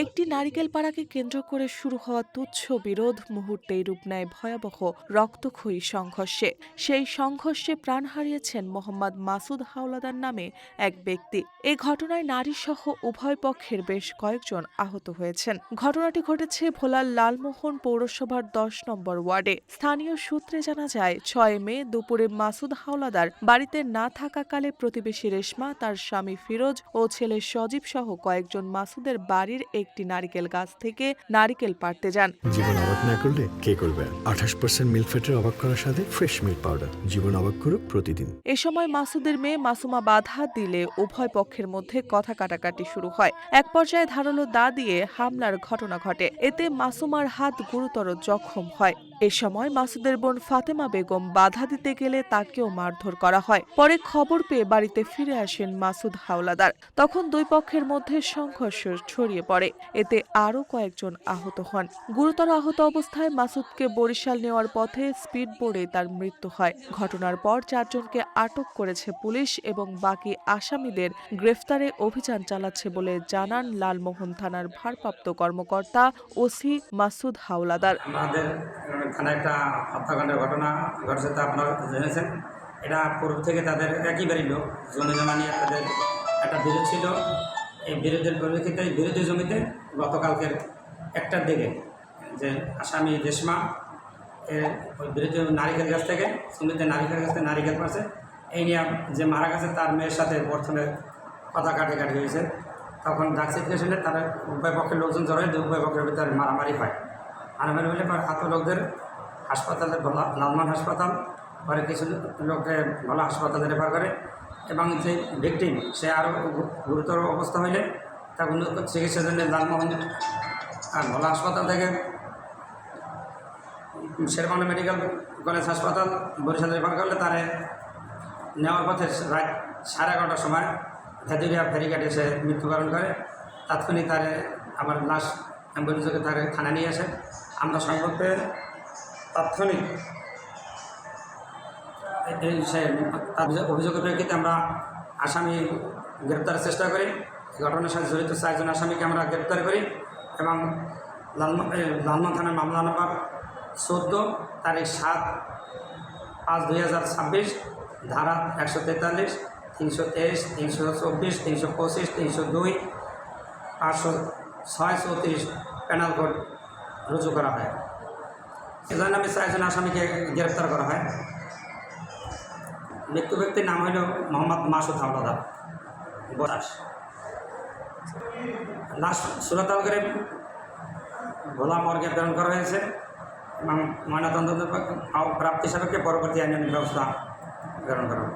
একটি নারিকেল পাড়াকে কেন্দ্র করে শুরু হওয়া তুচ্ছ বিরোধ মুহূর্তেই রূপ নেয় ভয়াবহ রক্তক্ষয়ী সংঘর্ষে। সেই সংঘর্ষে প্রাণ হারিয়েছেন মোহাম্মদ মাসুদ হাওলাদার নামে এক ব্যক্তি। এ ঘটনায় নারীসহ উভয় পক্ষের বেশ কয়েকজন আহত হয়েছেন। ঘটনাটি ঘটেছে ভোলার লালমোহন পৌরসভার ১০ নম্বর ওয়ার্ডে। স্থানীয় সূত্রে জানা যায়, ৬ মে দুপুরে মাসুদ হাওলাদার বাড়িতে না থাকাকালে প্রতিবেশী রেশমা, তার স্বামী ফিরোজ ও ছেলে সজীব সহ কয়েকজন মাসুদের বাড়ির একটি নারিকেল গাছ থেকে নারিকেল পাড়তে যান। জীবন অবাক না করলে কে করবে? ২৮% মিল্ক ফ্যাটের অবাক করার সাথে ফ্রেশ মিল্ক পাউডার। জীবন অবাক করুক প্রতিদিন। এ সময় মাসুদের মেয়ে মাসুমা বাধা দিলে উভয় পক্ষের মধ্যে কথা কাটাকাটি শুরু হয়। এক পর্যায়ে ধারালো দা দিয়ে হামলার ঘটনা ঘটে। এতে মাসুমার হাত গুরুতর জখম হয়। এ সময় মাসুদের বোন ফাতেমা বেগম বাধা দিতে গেলে তাকেও মারধর করা হয়। পরে খবর পেয়ে বাড়িতে ফিরে আসেন মাসুদ হাওলাদার। তখন দুই পক্ষের মধ্যে সংঘর্ষ ছড়িয়ে পড়ে। এতে আরও কয়েকজন আহত হন। গুরুতর আহত অবস্থায় মাসুদকে বরিশাল নেওয়ার পথে স্পিডবোটে তার মৃত্যু হয়। ঘটনার পর ৪ জনকে আটক করেছে পুলিশ এবং বাকি আসামিদের গ্রেফতারে অভিযান চালাচ্ছে বলে জানান লালমোহন থানার ভারপ্রাপ্ত কর্মকর্তা ওসি মাসুদ হাওলাদার। আমাদের থানায় একটা হত্যাকাণ্ডের ঘটনা ঘটেছে, তা আপনারা জেনেছেন। এটা পূর্ব থেকে তাদের একই বাড়ির লোক, জমি জমা নিয়ে তাদের একটা বিরোধ ছিল। এই বিরোধের পরিপ্রেক্ষিতে বিরোধী জমিতে গতকালকের ১টার দিকে যে আসামি রেশমা ওই বিরোধী নারিকেল গাছ থেকে জমিতে নারিকেল গাছ থেকে নারিকেল পাচ্ছে, এই নিয়ে যে মারা গেছে তার মেয়ের সাথে প্রথমে কথা কাটাকাটি হয়েছে। তখন ডাকচিৎকে শুনে তারা উভয় পক্ষের লোকজন জড়ো হয়ে উভয় পক্ষের ভিতরে মারামারি হয়। মারামারি হলে পরে আহত লোকদের হাসপাতালে লালমান হাসপাতাল, পরে কিছু লোককে ভালো হাসপাতালে রেফার করে এবং যে ভিকটিম সে আরও গুরুতর অবস্থা হইলে তাকে উন্নত চিকিৎসার জন্য লালমোহন আর ভালো হাসপাতাল থেকে শেরবাংলা মেডিকেল কলেজ হাসপাতাল বরিশাল রেফার করলে তারে নেওয়ার পথে রাত 11:30টার সময় ভেদুরিয়া ফেরিঘাটে সে মৃত্যুবরণ করে। তাৎক্ষণিক তারে আবার লাশ অ্যাম্বুলেন্সকে তাকে থানা নিয়ে আসে। আমরা সংবাদে তাৎক্ষণিক সে অভিযোগের প্রেক্ষিতে আমরা আসামি গ্রেপ্তারের চেষ্টা করি। ঘটনার সাথে জড়িত 4 জন আসামিকে আমরা গ্রেপ্তার করি এবং লালমোহন থানার মামলা নম্বর 14 তারিখ 7/5/2026 ধারা 143, 323, 324, 325, 302, 506, 34 পেনাল কোড রুজু করা হয়। এজন্য আমি 4 জন আসামিকে গ্রেপ্তার করা হয়। মৃত্যু ব্যক্তির নাম হল মোহাম্মদ মাসুদ হাওলাদার, 52। লাশ সুরতাল করে ভোলা মর্গে প্রেরণ করা হয়েছে এবং ময়নাতদন্ত প্রাপ্তি সাপেক্ষে পরবর্তী আইনানুগ ব্যবস্থা গ্রহণ করা হবে।